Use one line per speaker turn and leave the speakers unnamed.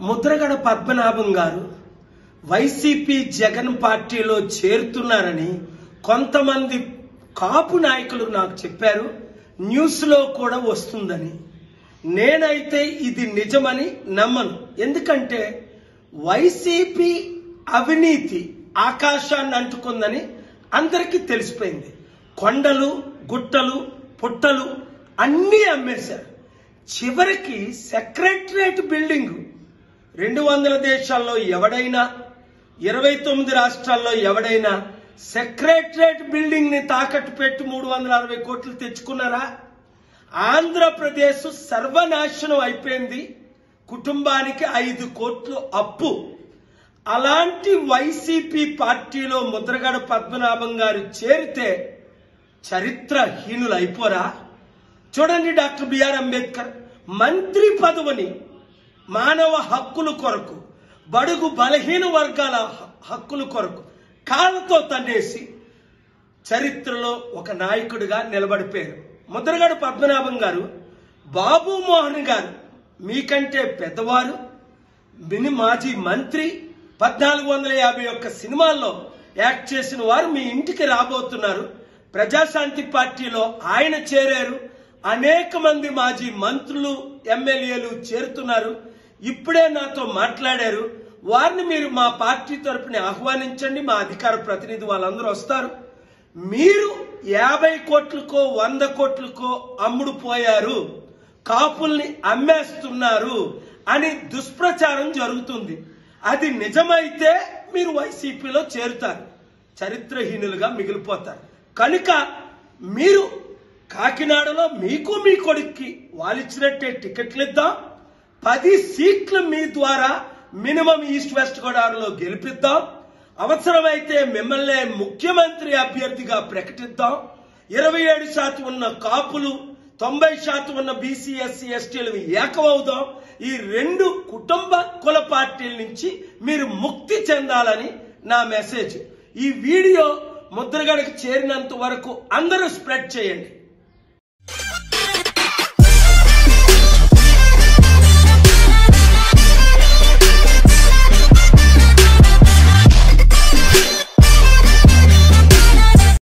ముద్రగడ పద్మనాభం గారు వైసీపీ జగన్ పార్టీలో చేరుతున్నారని కొంతమంది కాపు నాయకులు నాకు చెప్పారు. న్యూస్ లో కూడా వస్తుందని. నేనైతే ఇది నిజమని నమ్మను. ఎందుకంటే వైసీపీ అవినీతి ఆకాశాన్ని అంటుకుందని అందరికీ తెలిసిపోయింది. కొండలు గుట్టలు పుట్టలు అన్నీ అమ్మేశారు. చివరికి సెక్రటరియట్ బిల్డింగ్ 200 దేశాల్లో ఎవడైనా 29 రాష్ట్రాల్లో ఎవడైనా సెక్రటరియట్ బిల్డింగ్ ని తాకట్టు పెట్టి 360 కోట్లు తెచ్చుకున్నారా? ఆంధ్రప్రదేశ్ సర్వనాశనం అయిపోయింది. కుటుంబానికి 5 కోట్లు అప్పు. అలాంటి వైసీపీ పార్టీలో ముద్రగడ పద్మనాభం గారు చేరితే చరిత్రహీనులు అయిపోరా? చూడండి, డాక్టర్ బిఆర్ అంబేద్కర్ మంత్రి పదవిని మానవ హక్కుల కొరకు, బడుగు బలహీన వర్గాల హక్కుల కొరకు కాళ్ళతో తన్నేసి చరిత్రలో ఒక నాయకుడిగా నిలబడిపోయారు. ముద్రగడ పద్మనాభం గారు బాబు మోహన్ గారు మీకంటే పెద్దవారు, మాజీ మంత్రి, 1451 సినిమాల్లో యాక్ట్ చేసిన వారు మీ ఇంటికి రాబోతున్నారు. ప్రజాశాంతి పార్టీలో ఆయన చేరారు. అనేక మంది మాజీ మంత్రులు ఎమ్మెల్యేలు చేరుతున్నారు. ఇప్పుడే నాతో మాట్లాడారు. వారిని మీరు మా పార్టీ తరపున ఆహ్వానించండి. మా అధికార ప్రతినిధి వాళ్ళందరూ వస్తారు. మీరు 50 కోట్లకో 100 కోట్లకో అమ్ముడు పోయారు, కాపుల్ని అమ్మేస్తున్నారు అని దుష్ప్రచారం జరుగుతుంది. అది నిజమైతే మీరు వైసీపీలో చేరుతారు, చరిత్రహీనులుగా మిగిలిపోతారు. కనుక మీరు కాకినాడలో మీకు మీ కొడుక్కి వాళ్ళిచ్చినట్టే టికెట్లు ఇద్దాం. 10 సీట్లు మీ ద్వారా మినిమం ఈస్ట్ వెస్ట్ గోదావరిలో గెలిపిద్దాం. అవసరమైతే మిమ్మల్ని ముఖ్యమంత్రి అభ్యర్థిగా ప్రకటిద్దాం. 27% ఉన్న కాపులు, 90% ఉన్న బీసీ ఎస్సీ ఎస్టీలు ఏకమవుదాం. ఈ 2 కుటుంబ కుల పార్టీల నుంచి మీరు ముక్తి చెందాలని నా మెసేజ్. ఈ వీడియో ముద్రగడకు చేరినంత వరకు అందరూ స్ప్రెడ్ చేయండి.